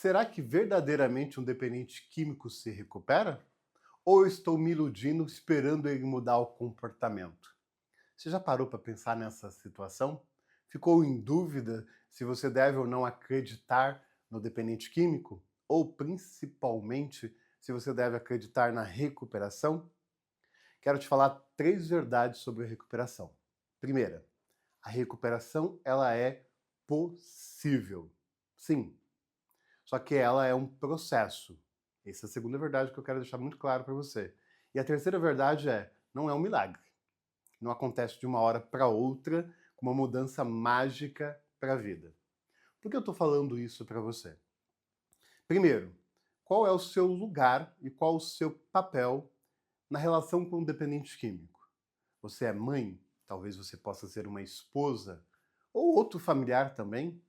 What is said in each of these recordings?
Será que verdadeiramente um dependente químico se recupera? Ou eu estou me iludindo esperando ele mudar o comportamento? Você já parou para pensar nessa situação? Ficou em dúvida se você deve ou não acreditar no dependente químico? Ou principalmente se você deve acreditar na recuperação? Quero te falar 3 verdades sobre a recuperação. Primeira, a recuperação ela é possível. Sim, só que ela é um processo. Essa é a segunda verdade que eu quero deixar muito claro para você. E a terceira verdade é, não é um milagre. Não acontece de uma hora para outra com uma mudança mágica para a vida. Por que eu estou falando isso para você? Primeiro, qual é o seu lugar e qual o seu papel na relação com o dependente químico? Você é mãe? Talvez você possa ser uma esposa ou outro familiar também.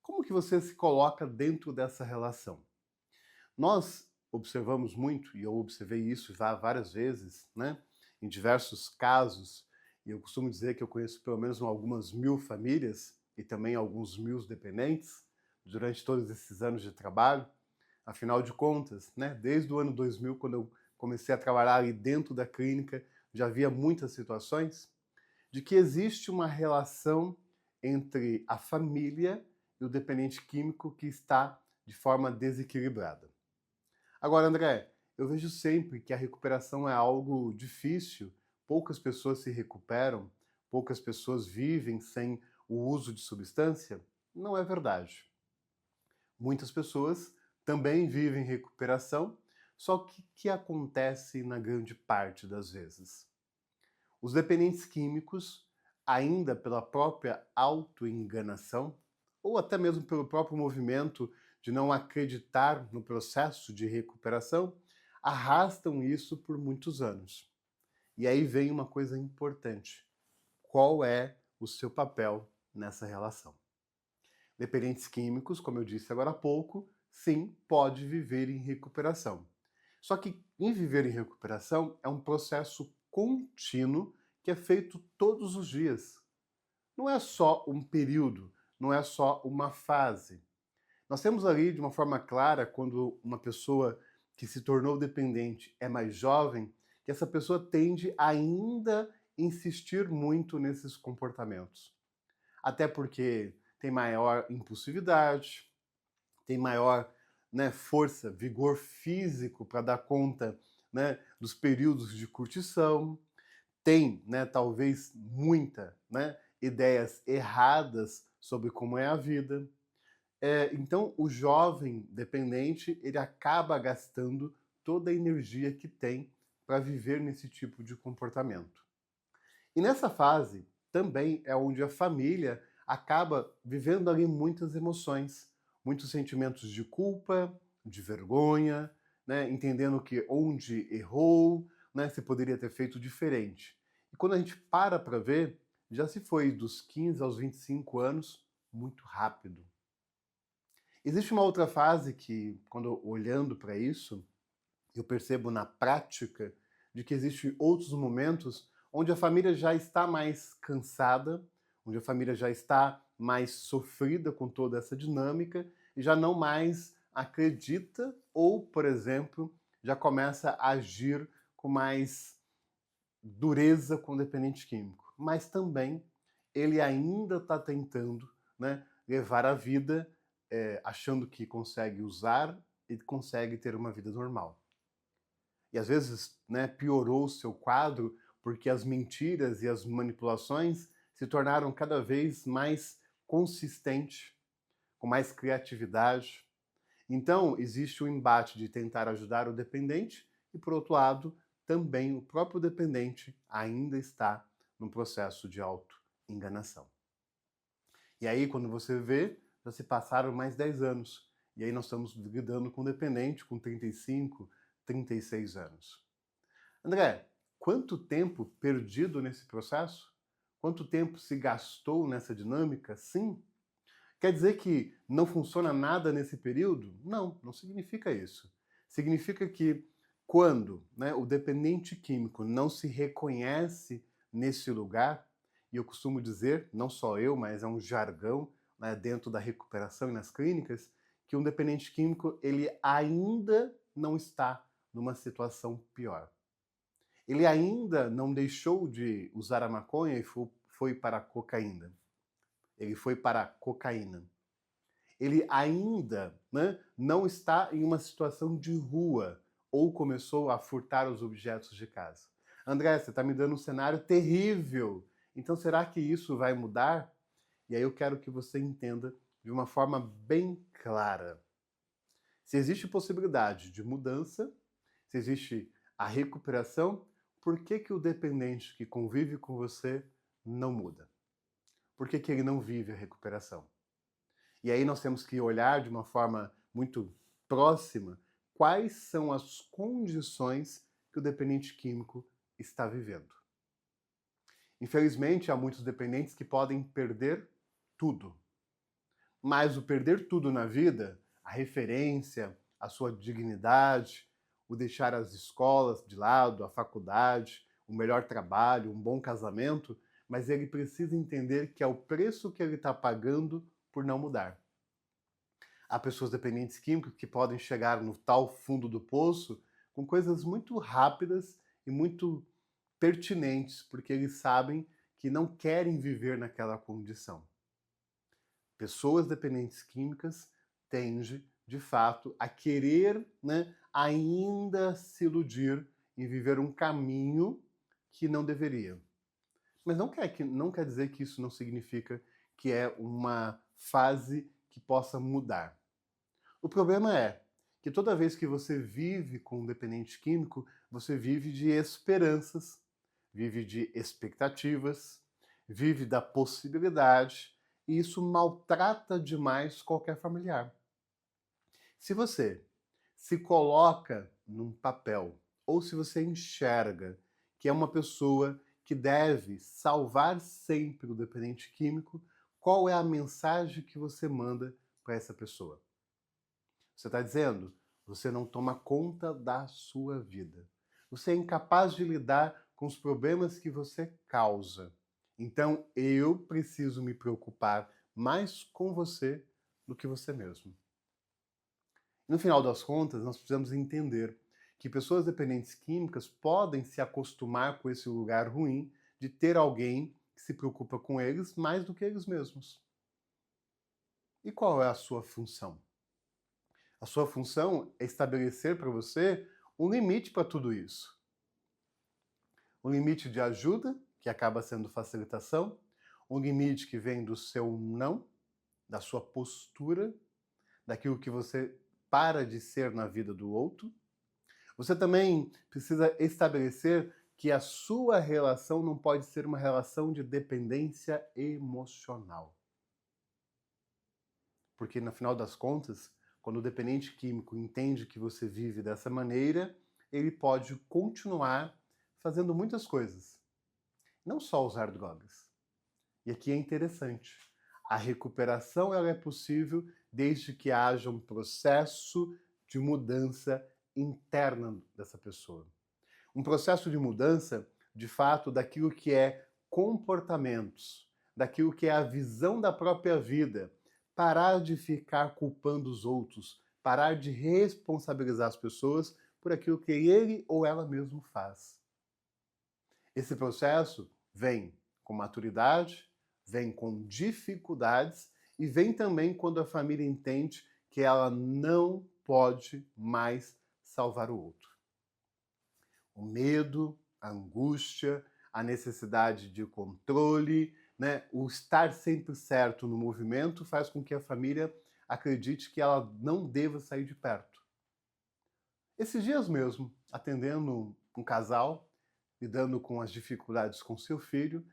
Como que você se coloca dentro dessa relação? Nós observamos muito, e eu observei isso várias vezes, né, em diversos casos, e eu costumo dizer que eu conheço pelo menos algumas 1000 famílias e também alguns 1000 dependentes durante todos esses anos de trabalho. Afinal de contas, né, desde o ano 2000, quando eu comecei a trabalhar ali dentro da clínica, já havia muitas situações de que existe uma relação entre a família e o dependente químico que está de forma desequilibrada. Agora, André, eu vejo sempre que a recuperação é algo difícil, poucas pessoas se recuperam, poucas pessoas vivem sem o uso de substância. Não é verdade. Muitas pessoas também vivem recuperação, só que o que acontece na grande parte das vezes? Os dependentes químicos, ainda pela própria autoenganação, ou até mesmo pelo próprio movimento de não acreditar no processo de recuperação, arrastam isso por muitos anos. E aí vem uma coisa importante: qual é o seu papel nessa relação? Dependentes químicos, como eu disse agora há pouco, sim, pode viver em recuperação. Só que em viver em recuperação é um processo contínuo que é feito todos os dias. Não é só um período, não é só uma fase. Nós temos ali, de uma forma clara, quando uma pessoa que se tornou dependente é mais jovem, que essa pessoa tende a ainda insistir muito nesses comportamentos. Até porque tem maior impulsividade, tem maior, né, força, vigor físico para dar conta, né, dos períodos de curtição, tem, né, talvez muita, né, ideias erradas sobre como é a vida. Então, o jovem dependente ele acaba gastando toda a energia que tem para viver nesse tipo de comportamento. E nessa fase também é onde a família acaba vivendo ali muitas emoções, muitos sentimentos de culpa, de vergonha, né, entendendo que onde errou, né, se poderia ter feito diferente. E quando a gente para ver, já se foi dos 15 aos 25 anos muito rápido. Existe uma outra fase que, quando olhando para isso, eu percebo na prática de que existem outros momentos onde a família já está mais cansada, onde a família já está mais sofrida com toda essa dinâmica e já não mais acredita ou, por exemplo, já começa a agir com mais dureza com o dependente químico. Mas também ele ainda está tentando, né, levar a vida achando que consegue usar e consegue ter uma vida normal. E às vezes, né, piorou o seu quadro porque as mentiras e as manipulações se tornaram cada vez mais consistentes, com mais criatividade. Então, existe o embate de tentar ajudar o dependente e, por outro lado, também o próprio dependente ainda está no processo de auto-enganação. E aí, quando você vê, já se passaram mais 10 anos. E aí nós estamos lidando com um dependente com 35, 36 anos. André, quanto tempo perdido nesse processo? Quanto tempo se gastou nessa dinâmica? Sim. Quer dizer que não funciona nada nesse período? Não, não significa isso. Significa que quando, né, o dependente químico não se reconhece nesse lugar, e eu costumo dizer, não só eu, mas é um jargão, né, dentro da recuperação e nas clínicas, que um dependente químico ele ainda não está numa situação pior. Ele ainda não deixou de usar a maconha e foi para a cocaína. Ele foi para a cocaína. Ele ainda, né, não está em uma situação de rua ou começou a furtar os objetos de casa. André, você está me dando um cenário terrível. Então, será que isso vai mudar? E aí eu quero que você entenda de uma forma bem clara. Se existe possibilidade de mudança, se existe a recuperação, por que que o dependente que convive com você não muda? Por que que ele não vive a recuperação? E aí nós temos que olhar de uma forma muito próxima quais são as condições que o dependente químico está vivendo. Infelizmente, há muitos dependentes que podem perder tudo. Mas o perder tudo na vida, a referência, a sua dignidade, o deixar as escolas de lado, a faculdade, o melhor trabalho, um bom casamento, mas ele precisa entender que é o preço que ele está pagando por não mudar. Há pessoas dependentes químicos que podem chegar no tal fundo do poço com coisas muito rápidas e muito pertinentes, porque eles sabem que não querem viver naquela condição. Pessoas dependentes químicas tendem, de fato, a querer, né, ainda se iludir em viver um caminho que não deveria. Mas não quer dizer que isso não significa que é uma fase que possa mudar. O problema é que toda vez que você vive com um dependente químico, você vive de esperanças, vive de expectativas, vive da possibilidade, e isso maltrata demais qualquer familiar. Se você se coloca num papel, ou se você enxerga que é uma pessoa que deve salvar sempre o dependente químico, qual é a mensagem que você manda para essa pessoa? Você está dizendo, você não toma conta da sua vida. Você é incapaz de lidar com os problemas que você causa. Então, eu preciso me preocupar mais com você do que você mesmo. No final das contas, nós precisamos entender que pessoas dependentes químicas podem se acostumar com esse lugar ruim de ter alguém que se preocupa com eles mais do que eles mesmos. E qual é a sua função? A sua função é estabelecer para você um limite para tudo isso. Um limite de ajuda, que acaba sendo facilitação, um limite que vem do seu não, da sua postura, daquilo que você para de ser na vida do outro. Você também precisa estabelecer que a sua relação não pode ser uma relação de dependência emocional. Porque, no final das contas, quando o dependente químico entende que você vive dessa maneira, ele pode continuar fazendo muitas coisas. Não só usar drogas. E aqui é interessante. A recuperação ela é possível desde que haja um processo de mudança interna dessa pessoa. Um processo de mudança, de fato, daquilo que é comportamentos, daquilo que é a visão da própria vida. Parar de ficar culpando os outros, parar de responsabilizar as pessoas por aquilo que ele ou ela mesmo faz. Esse processo vem com maturidade, vem com dificuldades e vem também quando a família entende que ela não pode mais salvar o outro. O medo, a angústia, a necessidade de controle, né? O estar sempre certo no movimento faz com que a família acredite que ela não deva sair de perto. Esses dias mesmo, atendendo um casal, lidando com as dificuldades com seu filho,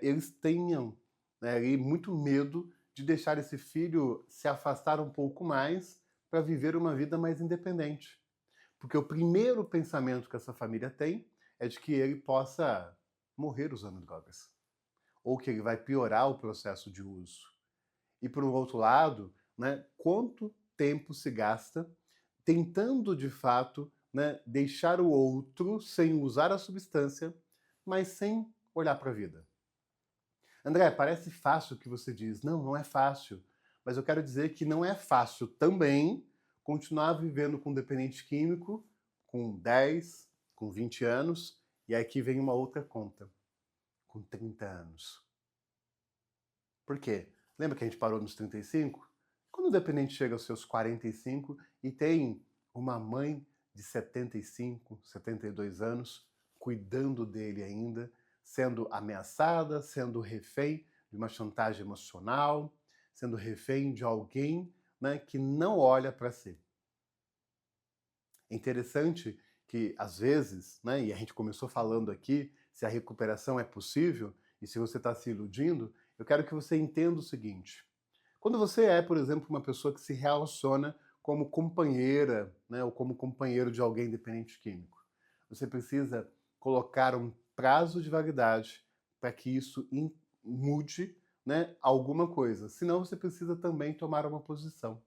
eles tenham, né, muito medo de deixar esse filho se afastar um pouco mais para viver uma vida mais independente. Porque o primeiro pensamento que essa família tem é de que ele possa morrer usando drogas. Ou que ele vai piorar o processo de uso. E, por um outro lado, né, quanto tempo se gasta tentando, de fato, né, deixar o outro sem usar a substância, mas sem olhar para a vida. André, parece fácil o que você diz. Não, não é fácil. mas eu quero dizer que não é fácil também continuar vivendo com dependente químico com 10, com 20 anos, e aqui vem uma outra conta, com 30 anos. Por quê? Lembra que a gente parou nos 35? Quando o dependente chega aos seus 45 e tem uma mãe de 75, 72 anos cuidando dele ainda, sendo ameaçada, sendo refém de uma chantagem emocional, sendo refém de alguém, né, que não olha para si. É interessante que, às vezes, né, e a gente começou falando aqui, se a recuperação é possível e se você está se iludindo, eu quero que você entenda o seguinte. Quando você é, por exemplo, uma pessoa que se relaciona como companheira, né, ou como companheiro de alguém dependente químico, você precisa colocar um prazo de validade para que isso mude, né, alguma coisa. Senão você precisa também tomar uma posição.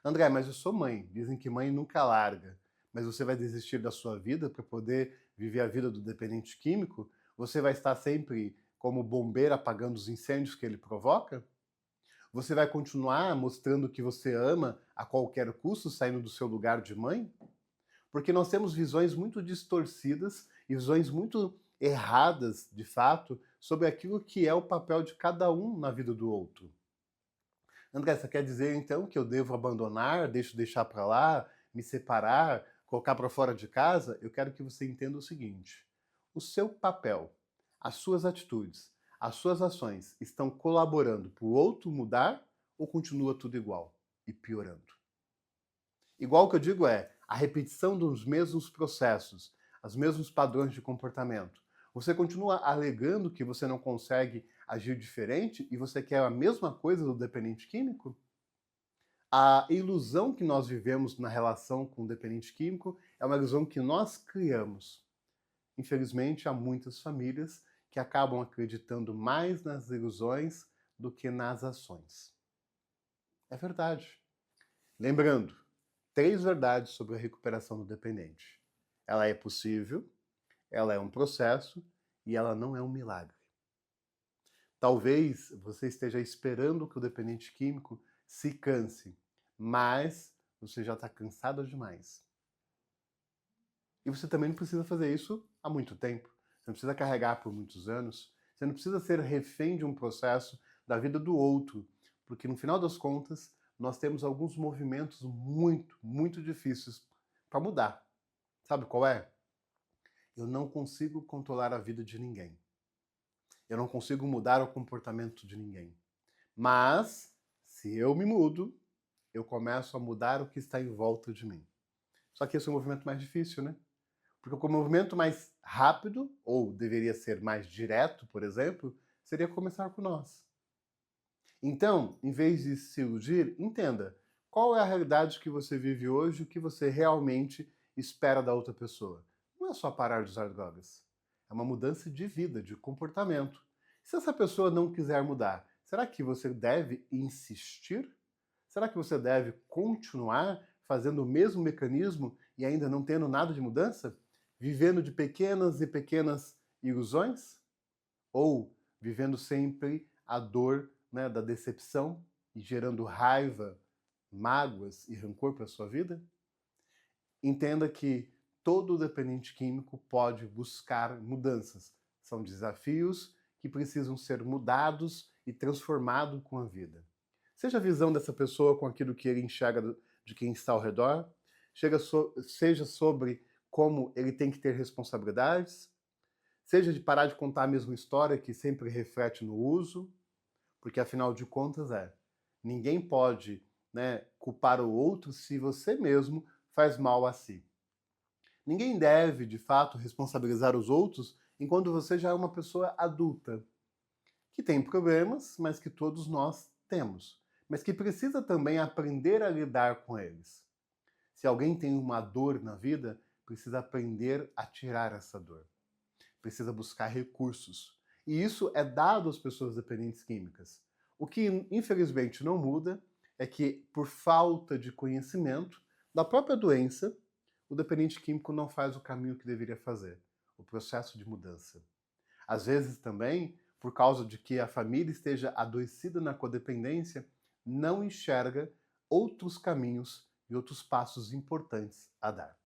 André, mas eu sou mãe. Dizem que mãe nunca larga. Mas você vai desistir da sua vida para poder viver a vida do dependente químico? Você vai estar sempre como bombeiro apagando os incêndios que ele provoca? Você vai continuar mostrando que você ama a qualquer custo, saindo do seu lugar de mãe? Porque nós temos visões muito distorcidas e visões muito erradas, de fato, sobre aquilo que é o papel de cada um na vida do outro. André, você quer dizer então que eu devo abandonar, deixar para lá, me separar, colocar para fora de casa? Eu quero que você entenda o seguinte: o seu papel, as suas atitudes, as suas ações estão colaborando para o outro mudar ou continua tudo igual e piorando? Igual que eu digo é a repetição dos mesmos processos, os mesmos padrões de comportamento. Você continua alegando que você não consegue agir diferente e você quer a mesma coisa do dependente químico? A ilusão que nós vivemos na relação com o dependente químico é uma ilusão que nós criamos. Infelizmente, há muitas famílias que acabam acreditando mais nas ilusões do que nas ações. É verdade. Lembrando, 3 verdades sobre a recuperação do dependente. Ela é possível, ela é um processo e ela não é um milagre. Talvez você esteja esperando que o dependente químico se canse, mas você já está cansado demais. E você também não precisa fazer isso há muito tempo. Você não precisa carregar por muitos anos. Você não precisa ser refém de um processo da vida do outro, porque no final das contas nós temos alguns movimentos muito, muito difíceis para mudar. Sabe qual é? Eu não consigo controlar a vida de ninguém. Eu não consigo mudar o comportamento de ninguém. Mas, se eu me mudo, eu começo a mudar o que está em volta de mim. Só que esse é um movimento mais difícil, né? Porque o movimento mais rápido, ou deveria ser mais direto, por exemplo, seria começar por nós. Então, em vez de se iludir, entenda qual é a realidade que você vive hoje, o que você realmente espera da outra pessoa. Não é só parar de usar drogas. É uma mudança de vida, de comportamento. Se essa pessoa não quiser mudar, será que você deve insistir? Será que você deve continuar fazendo o mesmo mecanismo e ainda não tendo nada de mudança? Vivendo de pequenas e pequenas ilusões? Ou vivendo sempre a dor, né, da decepção e gerando raiva, mágoas e rancor para a sua vida? Entenda que todo dependente químico pode buscar mudanças. São desafios que precisam ser mudados e transformados com a vida. Seja a visão dessa pessoa com aquilo que ele enxerga de quem está ao redor, seja sobre como ele tem que ter responsabilidades, seja de parar de contar a mesma história que sempre reflete no uso, porque afinal de contas ninguém pode, né, culpar o outro se você mesmo faz mal a si. Ninguém deve, de fato, responsabilizar os outros enquanto você já é uma pessoa adulta, que tem problemas, mas que todos nós temos, mas que precisa também aprender a lidar com eles. Se alguém tem uma dor na vida, precisa aprender a tirar essa dor. Precisa buscar recursos. E isso é dado às pessoas dependentes químicas. O que, infelizmente, não muda é que, por falta de conhecimento da própria doença, o dependente químico não faz o caminho que deveria fazer, o processo de mudança. Às vezes também, por causa de que a família esteja adoecida na codependência, não enxerga outros caminhos e outros passos importantes a dar.